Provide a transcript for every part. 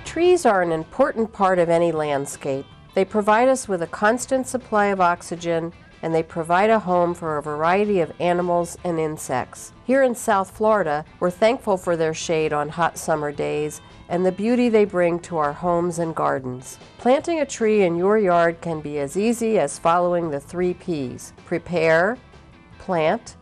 Trees are an important part of any landscape. They provide us with a constant supply of oxygen, and they provide a home for a variety of animals and insects. Here in South Florida, we're thankful for their shade on hot summer days and the beauty they bring to our homes and gardens. Planting a tree in your yard can be as easy as following the 3 P's: prepare, plant,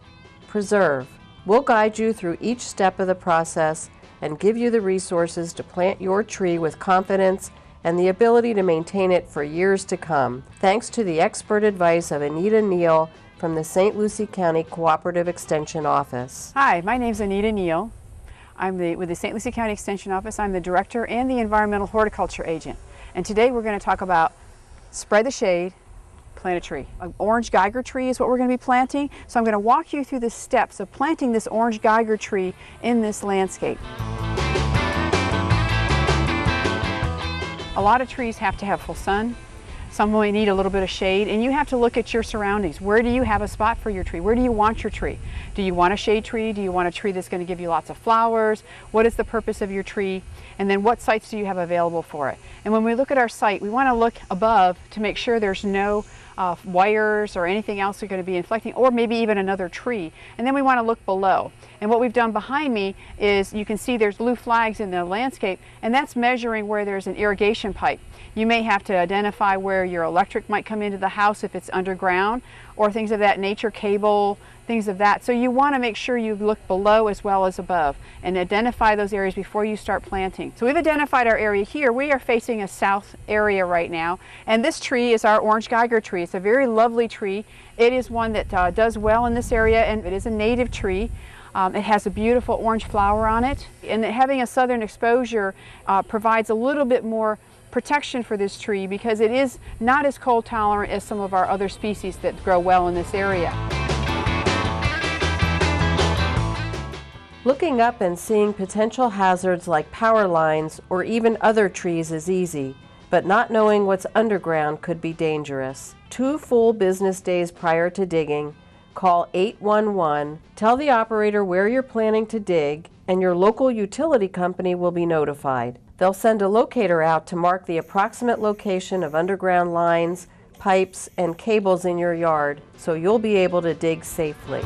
preserve. We'll guide you through each step of the process and give you the resources to plant your tree with confidence and the ability to maintain it for years to come, thanks to the expert advice of Anita Neal from the St. Lucie County Cooperative Extension Office. Hi, my name is Anita Neal. I'm with the St. Lucie County Extension Office. I'm the Director and the Environmental Horticulture Agent. And today we're going to talk about spread the shade, plant a tree. An orange Geiger tree is what we're going to be planting. So I'm going to walk you through the steps of planting this orange Geiger tree in this landscape. A lot of trees have to have full sun. Some will need a little bit of shade, and you have to look at your surroundings. Where do you have a spot for your tree? Where do you want your tree? Do you want a shade tree? Do you want a tree that's going to give you lots of flowers? What is the purpose of your tree? And then what sites do you have available for it? And when we look at our site, we want to look above to make sure there's no wires or anything else are going to be inflecting, or maybe even another tree. And then we want to look below. And what we've done behind me is you can see there's blue flags in the landscape, and that's measuring where there's an irrigation pipe. You may have to identify where your electric might come into the house if it's underground, or things of that nature, cable, things of that. So you want to make sure you look below as well as above and identify those areas before you start planting. So we've identified our area here. We are facing a south area right now, and this tree is our orange Geiger tree. It's a very lovely tree. It is one that does well in this area, and it is a native tree. It has a beautiful orange flower on it, and having a southern exposure provides a little bit more protection for this tree because it is not as cold tolerant as some of our other species that grow well in this area. Looking up and seeing potential hazards like power lines or even other trees is easy, but not knowing what's underground could be dangerous. 2 full business days prior to digging, call 811, tell the operator where you're planning to dig, and your local utility company will be notified. They'll send a locator out to mark the approximate location of underground lines, pipes, and cables in your yard, so you'll be able to dig safely.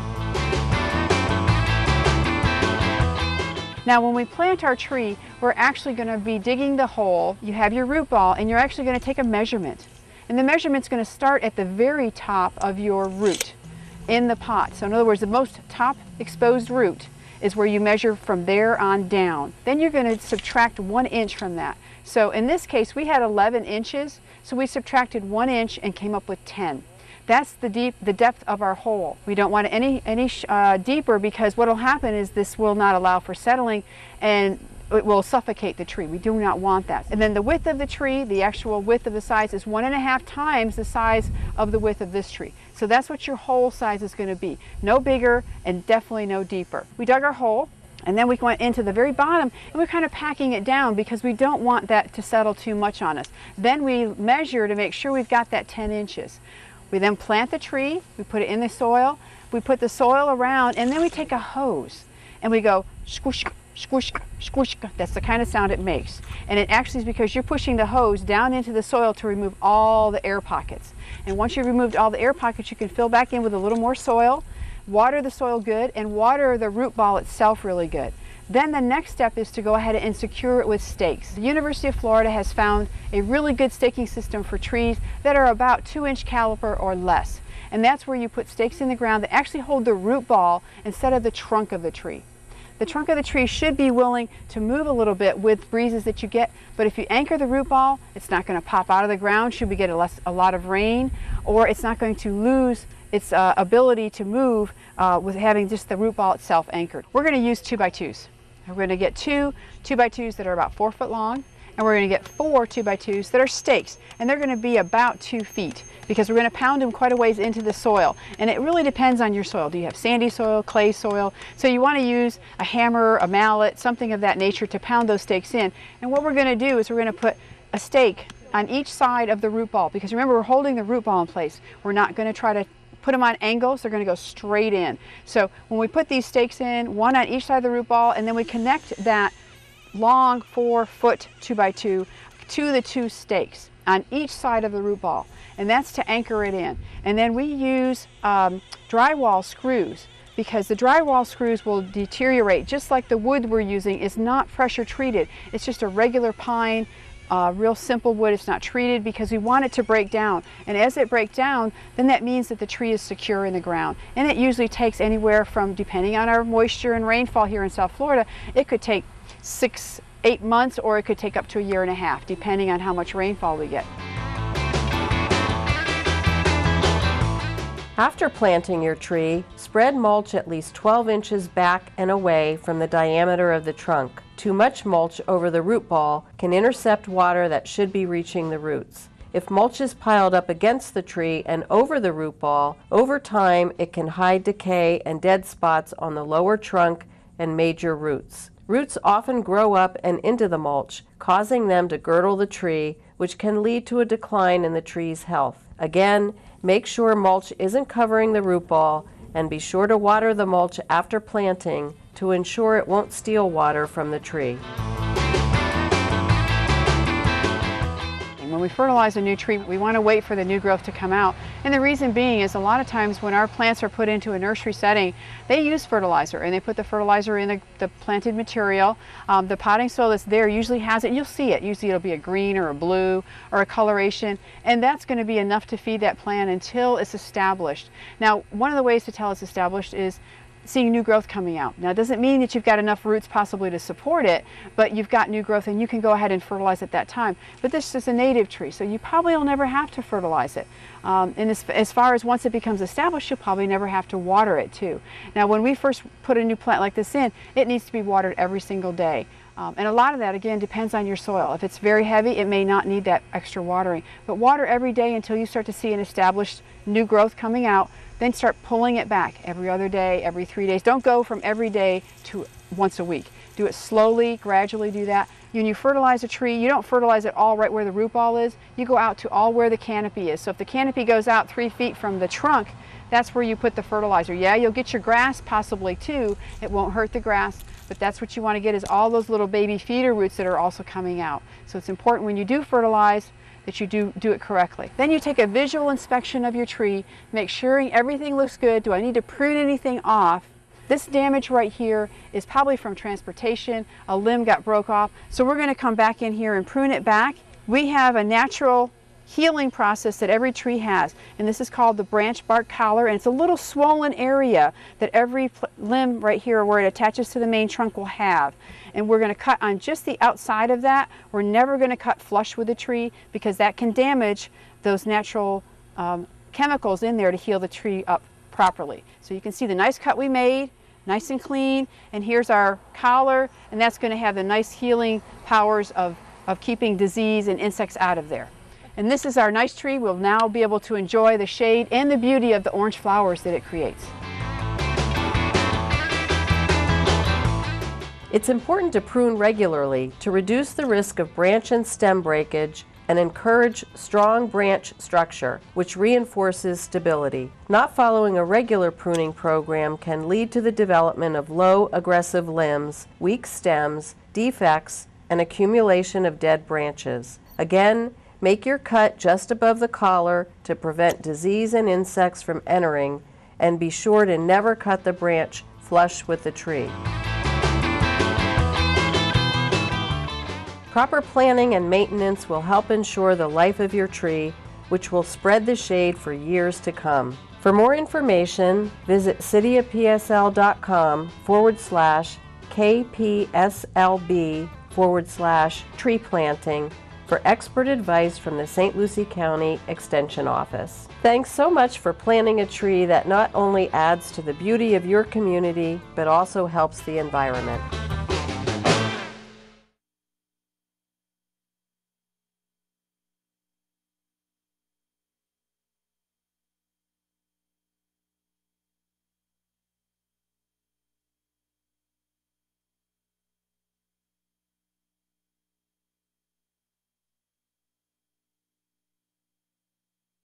Now when we plant our tree, we're actually going to be digging the hole. You have your root ball, and you're actually going to take a measurement. And the measurement's going to start at the very top of your root in the pot. So in other words, the most top exposed root is where you measure from there on down. Then you're going to subtract 1 inch from that. So in this case, we had 11 inches, so we subtracted 1 inch and came up with 10. That's the depth of our hole. We don't want it any deeper, because what will happen is this will not allow for settling and it will suffocate the tree. We do not want that. And then the width of the tree, the actual width of the size, is 1.5 times the size of the width of this tree. So that's what your hole size is going to be. No bigger and definitely no deeper. We dug our hole, and then we went into the very bottom, and we're kind of packing it down because we don't want that to settle too much on us. Then we measure to make sure we've got that 10 inches. We then plant the tree, we put it in the soil, we put the soil around, and then we take a hose and we go squish, squish, squish. That's the kind of sound it makes. And it actually is because you're pushing the hose down into the soil to remove all the air pockets. And once you've removed all the air pockets, you can fill back in with a little more soil, water the soil good, and water the root ball itself really good. Then the next step is to go ahead and secure it with stakes. The University of Florida has found a really good staking system for trees that are about 2-inch caliber or less. And that's where you put stakes in the ground that actually hold the root ball instead of the trunk of the tree. The trunk of the tree should be willing to move a little bit with breezes that you get, but if you anchor the root ball, it's not going to pop out of the ground should we get a lot of rain, or it's not going to lose its ability to move with having just the root ball itself anchored. We're going to use 2x2s. We're going to get 2 2x2s that are about 4 foot long, and we're going to get 4 2x2s that are stakes, and they're going to be about 2 feet because we're going to pound them quite a ways into the soil. And it really depends on your soil. Do you have sandy soil, clay soil? So you want to use a hammer, a mallet, something of that nature to pound those stakes in. And what we're going to do is we're going to put a stake on each side of the root ball, because remember, we're holding the root ball in place. We're not going to try to put them on angles. They're going to go straight in. So when we put these stakes in, one on each side of the root ball, and then we connect that long 4-foot 2x2 to the 2 stakes on each side of the root ball, and that's to anchor it in. And then we use drywall screws, because the drywall screws will deteriorate, just like the wood we're using is not pressure treated. It's just a regular pine, real simple wood. It's not treated because we want it to break down. And as it breaks down, then that means that the tree is secure in the ground. And it usually takes anywhere from, depending on our moisture and rainfall here in South Florida, it could take 6-8 months, or it could take up to 1.5 years, depending on how much rainfall we get. After planting your tree, spread mulch at least 12 inches back and away from the diameter of the trunk. Too much mulch over the root ball can intercept water that should be reaching the roots. If mulch is piled up against the tree and over the root ball, over time it can hide decay and dead spots on the lower trunk and major roots. Roots often grow up and into the mulch, causing them to girdle the tree, which can lead to a decline in the tree's health. Again, make sure mulch isn't covering the root ball, and be sure to water the mulch after planting to ensure it won't steal water from the tree. When we fertilize a new tree, we want to wait for the new growth to come out. And the reason being is a lot of times when our plants are put into a nursery setting, they use fertilizer, and they put the fertilizer in the planted material. The potting soil that's there usually has it. You'll see it. Usually it'll be a green or a blue or a coloration, and that's going to be enough to feed that plant until it's established. Now, one of the ways to tell it's established is seeing new growth coming out. Now, it doesn't mean that you've got enough roots possibly to support it, but you've got new growth and you can go ahead and fertilize at that time. But this is a native tree, so you probably will never have to fertilize it. And as far as once it becomes established, you'll probably never have to water it too. Now, when we first put a new plant like this in, it needs to be watered every single day. And a lot of that, again, depends on your soil. If it's very heavy, it may not need that extra watering. But water every day until you start to see an established new growth coming out. Then start pulling it back every other day, every 3 days. Don't go from every day to once a week. Do it slowly, gradually do that. When you fertilize a tree, you don't fertilize it all right where the root ball is. You go out to all where the canopy is. So if the canopy goes out 3 feet from the trunk, that's where you put the fertilizer. Yeah, you'll get your grass possibly too. It won't hurt the grass, but that's what you want to get, is all those little baby feeder roots that are also coming out. So it's important when you do fertilize that you do it correctly. Then you take a visual inspection of your tree, make sure everything looks good. Do I need to prune anything off? This damage right here is probably from transportation. A limb got broke off. So we're going to come back in here and prune it back. We have a natural healing process that every tree has, and this is called the branch bark collar, and it's a little swollen area that every limb right here where it attaches to the main trunk will have. And we're going to cut on just the outside of that. We're never going to cut flush with the tree because that can damage those natural chemicals in there to heal the tree up properly. So you can see the nice cut we made, nice and clean, and here's our collar, and that's going to have the nice healing powers of keeping disease and insects out of there. And this is our nice tree. We'll now be able to enjoy the shade and the beauty of the orange flowers that it creates. It's important to prune regularly to reduce the risk of branch and stem breakage and encourage strong branch structure, which reinforces stability. Not following a regular pruning program can lead to the development of low aggressive limbs, weak stems, defects, and accumulation of dead branches. Again, make your cut just above the collar to prevent disease and insects from entering, and be sure to never cut the branch flush with the tree. Proper planning and maintenance will help ensure the life of your tree, which will spread the shade for years to come. For more information, visit cityofpsl.com/KPSLB/tree planting for expert advice from the St. Lucie County Extension Office. Thanks so much for planting a tree that not only adds to the beauty of your community, but also helps the environment.